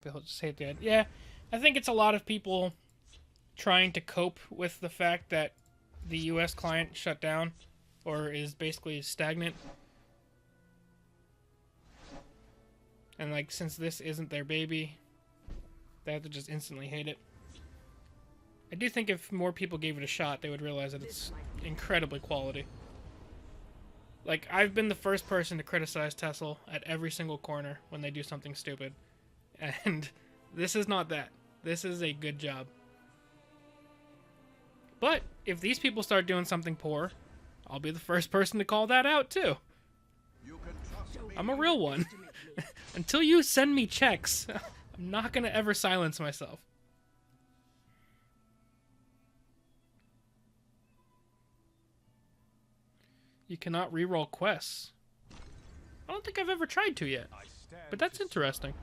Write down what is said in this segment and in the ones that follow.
They'll just say it dead. Yeah, I think it's a lot of people trying to cope with the fact that the US client shut down or is basically stagnant. And like, since this isn't their baby, they have to just instantly hate it. I do think if more people gave it a shot, they would realize that it's incredibly quality. Like, I've been the first person to criticize TESL at every single corner when they do something stupid. And this is not that. This is a good job. But if these people start doing something poor, I'll be the first person to call that out too. I'm a real one. Until you send me checks, I'm not going to ever silence myself. You cannot reroll quests. I don't think I've ever tried to yet, but that's interesting.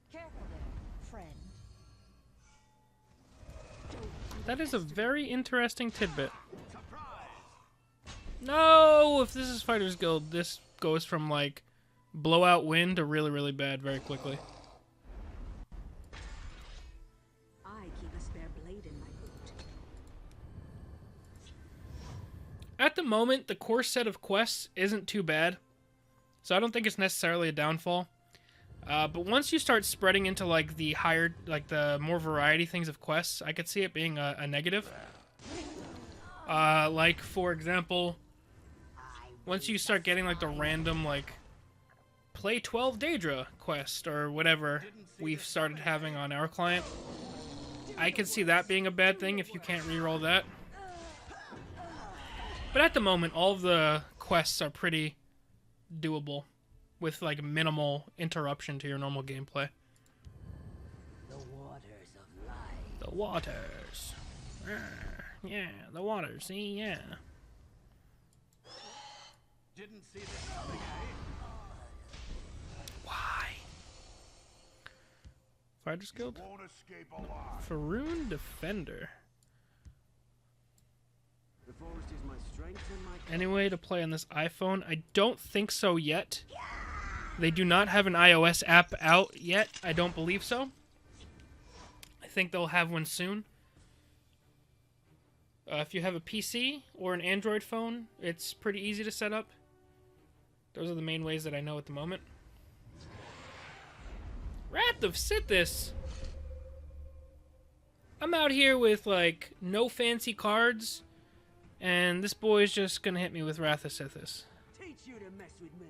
Careful there, friend. That is a very interesting tidbit. No! If this is Fighters Guild, this goes from, like, blowout win to really, really bad very quickly. I keep a spare blade in my boot. At the moment, the core set of quests isn't too bad, so I don't think it's necessarily a downfall. But once you start spreading into, like, the higher, like, the more variety things of quests, I could see it being a negative. Like, for example, once you start getting, like, the random, like, play 12 Daedra quest or whatever we've started having on our client, I could see that being a bad thing if you can't reroll that. But at the moment, all of the quests are pretty doable with, like, minimal interruption to your normal gameplay. The waters of life. The waters. Yeah, the waters. See, yeah. Didn't see this coming, eh? Why? Fighters Guild? Won't escape alive. Faroon Defender. The forest is my strength and my... Any way to play on this iPhone? I don't think so yet. They do not have an iOS app out yet. I don't believe so. I think they'll have one soon. If you have a PC or an Android phone, it's pretty easy to set up. Those are the main ways that I know at the moment. Wrath of Sithis! I'm out here with, like, no fancy cards, and this boy's just gonna hit me with Wrath of Sithis. Teach you to mess with me.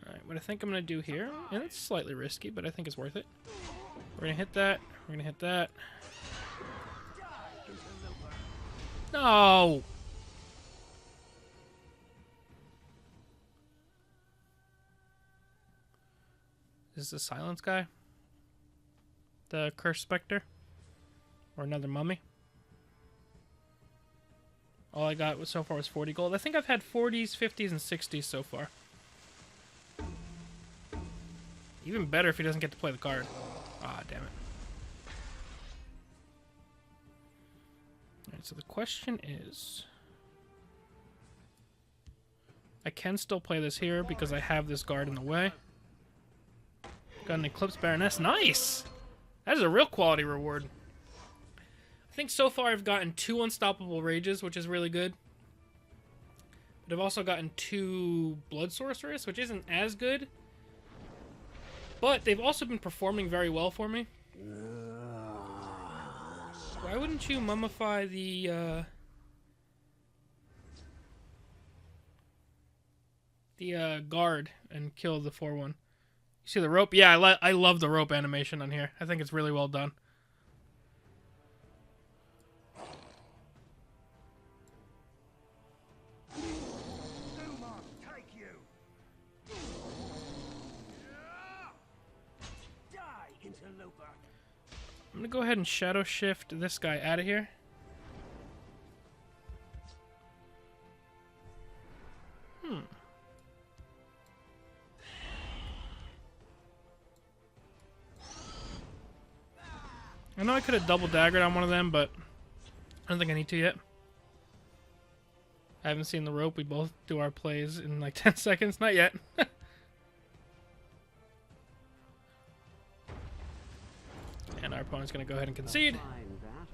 Alright, what I think I'm gonna do here, and it's slightly risky, but I think it's worth it. We're gonna hit that, we're gonna hit that. No! Is this the Silence guy? The Cursed Spectre? Or another mummy? All I got so far was 40 gold. I think I've had 40s, 50s, and 60s so far. Even better if he doesn't get to play the card. Ah, damn it. Alright, so the question is... I can still play this here because I have this guard in the way. Got an Eclipse Baroness. Nice! That is a real quality reward. I think so far I've gotten 2 Unstoppable Rages, which is really good. But I've also gotten 2 Blood Sorceress, which isn't as good. But they've also been performing very well for me. Why wouldn't you mummify the guard and kill the 4-1? You see the rope? Yeah, I love the rope animation on here. I think it's really well done. I'm gonna go ahead and shadow shift this guy out of here. I know I could have double daggered on one of them, but I don't think I need to yet. I haven't seen the rope. We both do our plays in like 10 seconds. Not yet. And our opponent's going to go ahead and concede. Fine battle.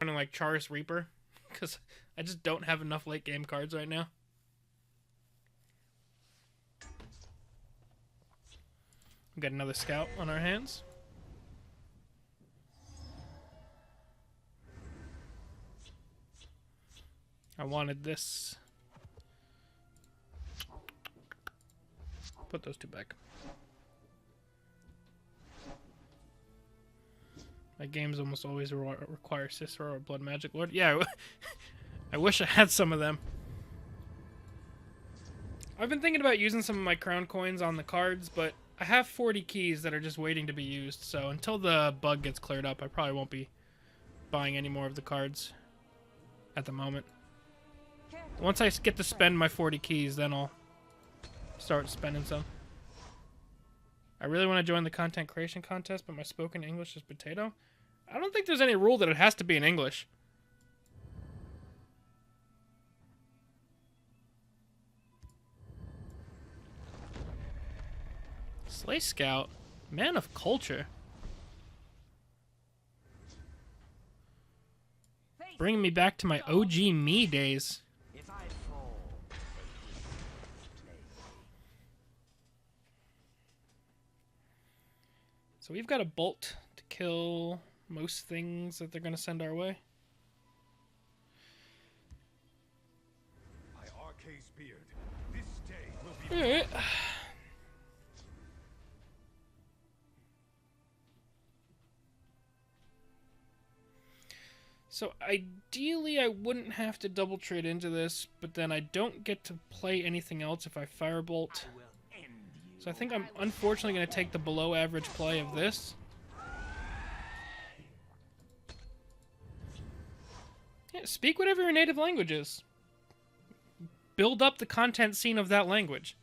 Running like Charis Reaper. Because I just don't have enough late game cards right now. We've got another scout on our hands. I wanted this. Put those two back. My games almost always require Cicero or Blood Magic Lord. Yeah, I wish I had some of them. I've been thinking about using some of my crown coins on the cards, but I have 40 keys that are just waiting to be used. So until the bug gets cleared up, I probably won't be buying any more of the cards at the moment. Once I get to spend my 40 keys, then I'll start spending some. I really want to join the content creation contest, but my spoken English is potato. I don't think there's any rule that it has to be in English. Slay Scout, man of culture. Bringing me back to my OG me days. If I fall, So we've got a bolt to kill most things that they're going to send our way. By Arcay's beard, this day will be. Alright. So ideally I wouldn't have to double trade into this, but then I don't get to play anything else if I firebolt. So I think I'm unfortunately going to take the below average play of this. Yeah, speak whatever your native language is. Build up the content scene of that language.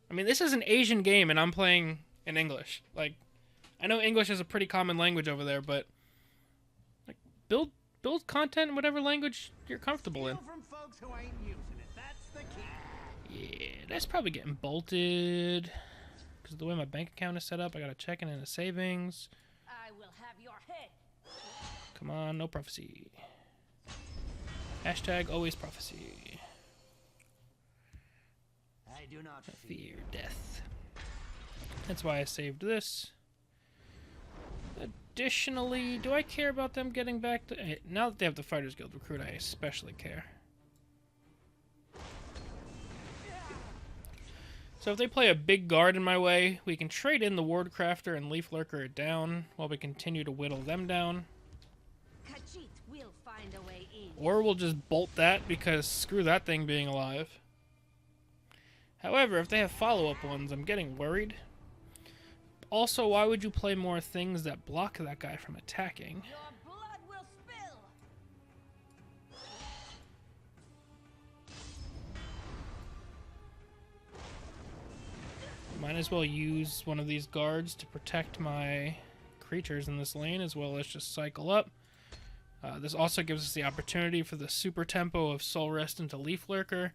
I mean, this is an Asian game and I'm playing in English. Like, I know English is a pretty common language over there, but like, build content in whatever language you're comfortable in. from folks who ain't using it. That's the key. Yeah, that's probably getting bolted. Because of the way my bank account is set up, I gotta check in the savings. I will have your head. Come on, no prophecy. Hashtag always prophecy. I do not Fear death. That's why I saved this. Additionally, do I care about them getting back to... Now that they have the Fighters Guild recruit, I especially care. So if they play a big guard in my way, we can trade in the Wardcrafter and Leaf Lurker down while we continue to whittle them down. Khajiit will find a way in. Or we'll just bolt that because screw that thing being alive. However, if they have follow-up ones, I'm getting worried. Also, why would you play more things that block that guy from attacking? Your blood will spill. Might as well use one of these guards to protect my creatures in this lane, as well as just cycle up. This also gives us the opportunity for the super tempo of Soul Rest into Leaf Lurker.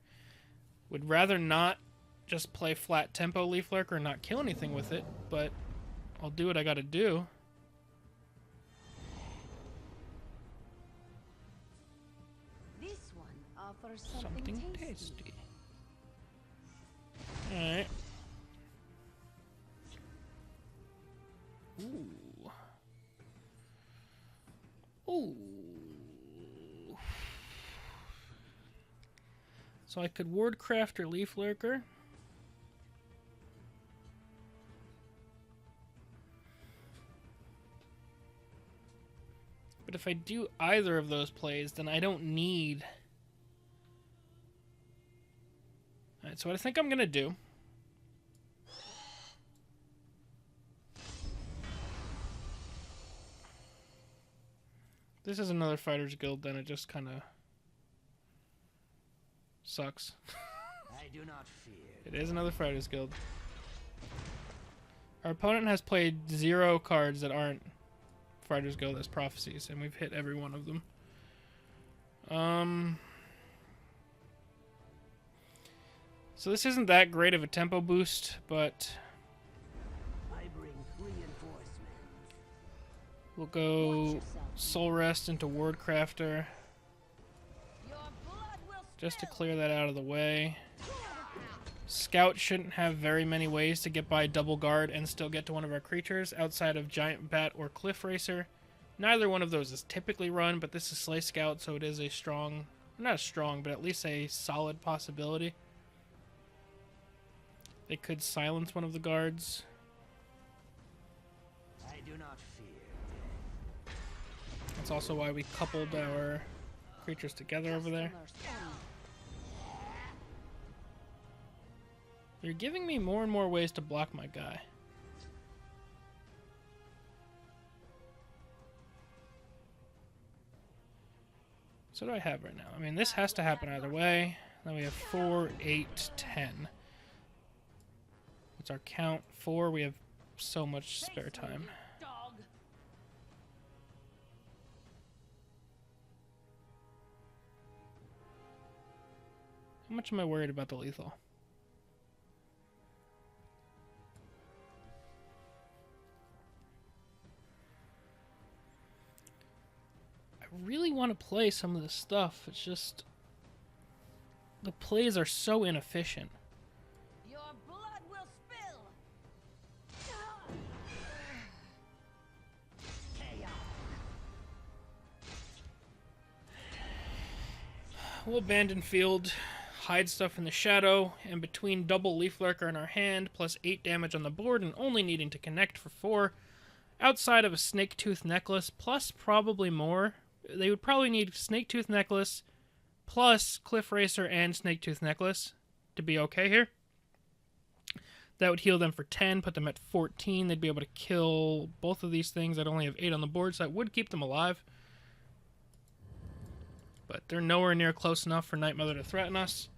Would rather not just play flat tempo Leaf Lurker and not kill anything with it, but I'll do what I gotta do. This one offers Something something tasty. Alright. Ooh. Ooh. So I could Wardcraft or Leaf Lurker. But if I do either of those plays, then I don't need... Alright, so what I think I'm going to do... This is another Fighters Guild, then it just kind of sucks. I do not fear. It is another Fighters Guild. Our opponent has played 0 cards that aren't Fighters Guild as prophecies, and we've hit every one of them. So this isn't that great of a tempo boost, but I bring reinforcements. we'll go Soul Rest into Word Crafter Your blood will just to clear that out of the way. Scout shouldn't have very many ways to get by double guard and still get to one of our creatures outside of Giant Bat or Cliff Racer. Neither one of those is typically run, but this is Slay Scout, so it is a strong, not strong, but at least a solid possibility. They could silence one of the guards. I do not fear death. That's also why we coupled our creatures together over there. You're giving me more and more ways to block my guy. So what do I have right now? I mean, this has to happen either way. Then we have 4, 8, 10. What's our count? 4. We have so much spare time. dog. How much am I worried about the lethal? I really want to play some of this stuff. It's just the plays are so inefficient. Your blood will spill. We'll abandon field, hide stuff in the shadow, and between double Leaf Lurker in our hand, plus 8 damage on the board, and only needing to connect for 4, outside of a Snake Tooth Necklace, plus probably more, they would probably need Snake Tooth Necklace, plus Cliff Racer and Snake Tooth Necklace to be okay here. That would heal them for 10, put them at 14. They'd be able to kill both of these things. I'd only have 8 on the board, so that would keep them alive. But they're nowhere near close enough for Night Mother to threaten us.